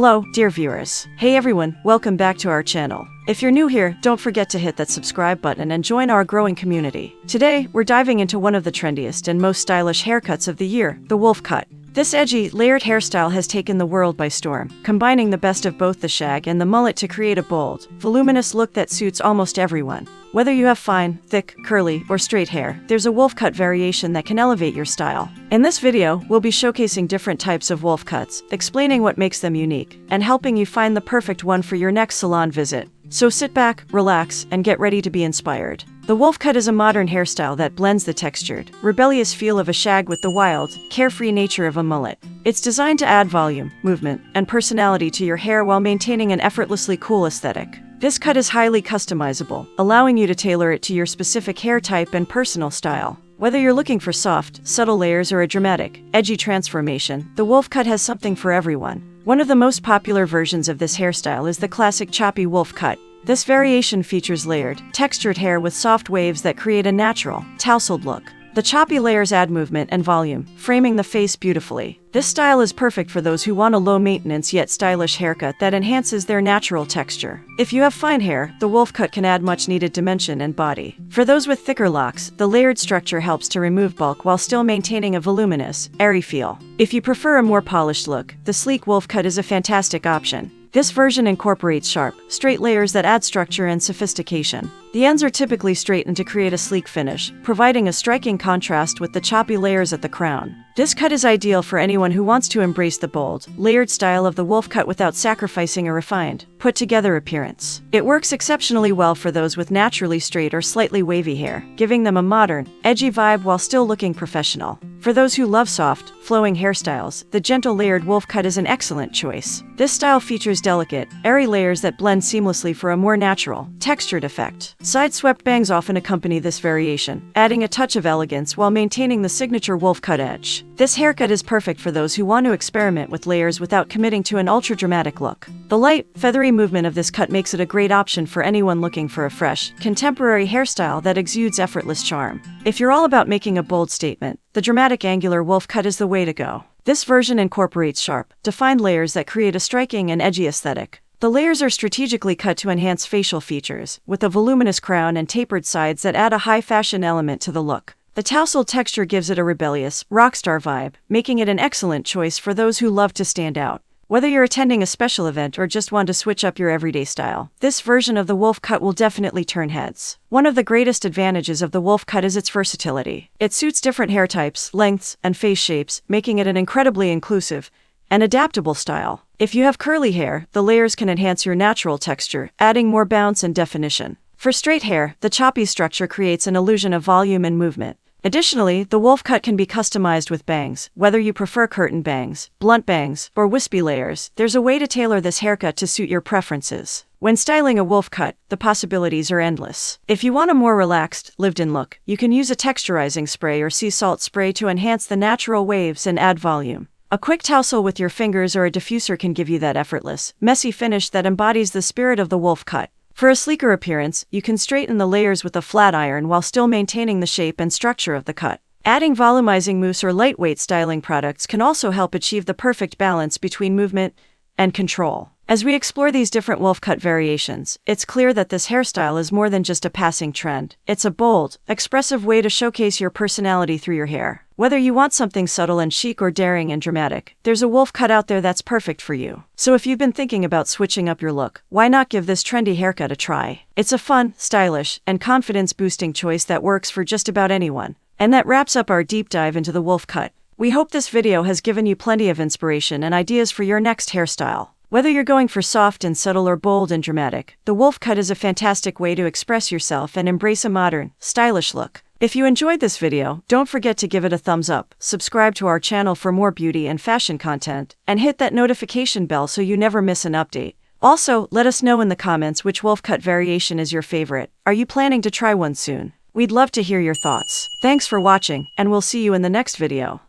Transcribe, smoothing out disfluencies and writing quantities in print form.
Hello, dear viewers. Hey everyone, welcome back to our channel. If you're new here, don't forget to hit that subscribe button and join our growing community. Today, we're diving into one of the trendiest and most stylish haircuts of the year, the wolf cut. This edgy, layered hairstyle has taken the world by storm, combining the best of both the shag and the mullet to create a bold, voluminous look that suits almost everyone. Whether you have fine, thick, curly, or straight hair, there's a wolf cut variation that can elevate your style. In this video, we'll be showcasing different types of wolf cuts, explaining what makes them unique, and helping you find the perfect one for your next salon visit. So sit back, relax, and get ready to be inspired. The wolf cut is a modern hairstyle that blends the textured, rebellious feel of a shag with the wild, carefree nature of a mullet. It's designed to add volume, movement, and personality to your hair while maintaining an effortlessly cool aesthetic. This cut is highly customizable, allowing you to tailor it to your specific hair type and personal style. Whether you're looking for soft, subtle layers or a dramatic, edgy transformation, the wolf cut has something for everyone. One of the most popular versions of this hairstyle is the classic choppy wolf cut. This variation features layered, textured hair with soft waves that create a natural, tousled look. The choppy layers add movement and volume, framing the face beautifully. This style is perfect for those who want a low-maintenance yet stylish haircut that enhances their natural texture. If you have fine hair, the wolf cut can add much-needed dimension and body. For those with thicker locks, the layered structure helps to remove bulk while still maintaining a voluminous, airy feel. If you prefer a more polished look, the sleek wolf cut is a fantastic option. This version incorporates sharp, straight layers that add structure and sophistication. The ends are typically straightened to create a sleek finish, providing a striking contrast with the choppy layers at the crown. This cut is ideal for anyone who wants to embrace the bold, layered style of the wolf cut without sacrificing a refined, put-together appearance. It works exceptionally well for those with naturally straight or slightly wavy hair, giving them a modern, edgy vibe while still looking professional. For those who love soft, flowing hairstyles, the gentle layered wolf cut is an excellent choice. This style features delicate, airy layers that blend seamlessly for a more natural, textured effect. Side-swept bangs often accompany this variation, adding a touch of elegance while maintaining the signature wolf cut edge. This haircut is perfect for those who want to experiment with layers without committing to an ultra-dramatic look. The light, feathery movement of this cut makes it a great option for anyone looking for a fresh, contemporary hairstyle that exudes effortless charm. If you're all about making a bold statement, the dramatic angular wolf cut is the way to go. This version incorporates sharp, defined layers that create a striking and edgy aesthetic. The layers are strategically cut to enhance facial features, with a voluminous crown and tapered sides that add a high-fashion element to the look. The tousled texture gives it a rebellious, rockstar vibe, making it an excellent choice for those who love to stand out. Whether you're attending a special event or just want to switch up your everyday style, this version of the wolf cut will definitely turn heads. One of the greatest advantages of the wolf cut is its versatility. It suits different hair types, lengths, and face shapes, making it an incredibly inclusive and adaptable style. If you have curly hair, the layers can enhance your natural texture, adding more bounce and definition. For straight hair, the choppy structure creates an illusion of volume and movement. Additionally, the wolf cut can be customized with bangs. Whether you prefer curtain bangs, blunt bangs, or wispy layers, there's a way to tailor this haircut to suit your preferences. When styling a wolf cut, the possibilities are endless. If you want a more relaxed, lived-in look, you can use a texturizing spray or sea salt spray to enhance the natural waves and add volume. A quick tousle with your fingers or a diffuser can give you that effortless, messy finish that embodies the spirit of the wolf cut. For a sleeker appearance, you can straighten the layers with a flat iron while still maintaining the shape and structure of the cut. Adding volumizing mousse or lightweight styling products can also help achieve the perfect balance between movement and control. As we explore these different wolf cut variations, it's clear that this hairstyle is more than just a passing trend. It's a bold, expressive way to showcase your personality through your hair. Whether you want something subtle and chic or daring and dramatic, there's a wolf cut out there that's perfect for you. So if you've been thinking about switching up your look, why not give this trendy haircut a try? It's a fun, stylish, and confidence-boosting choice that works for just about anyone. And that wraps up our deep dive into the wolf cut. We hope this video has given you plenty of inspiration and ideas for your next hairstyle. Whether you're going for soft and subtle or bold and dramatic, the wolf cut is a fantastic way to express yourself and embrace a modern, stylish look. If you enjoyed this video, don't forget to give it a thumbs up, subscribe to our channel for more beauty and fashion content, and hit that notification bell so you never miss an update. Also, let us know in the comments which wolf cut variation is your favorite. Are you planning to try one soon? We'd love to hear your thoughts. Thanks for watching, and we'll see you in the next video.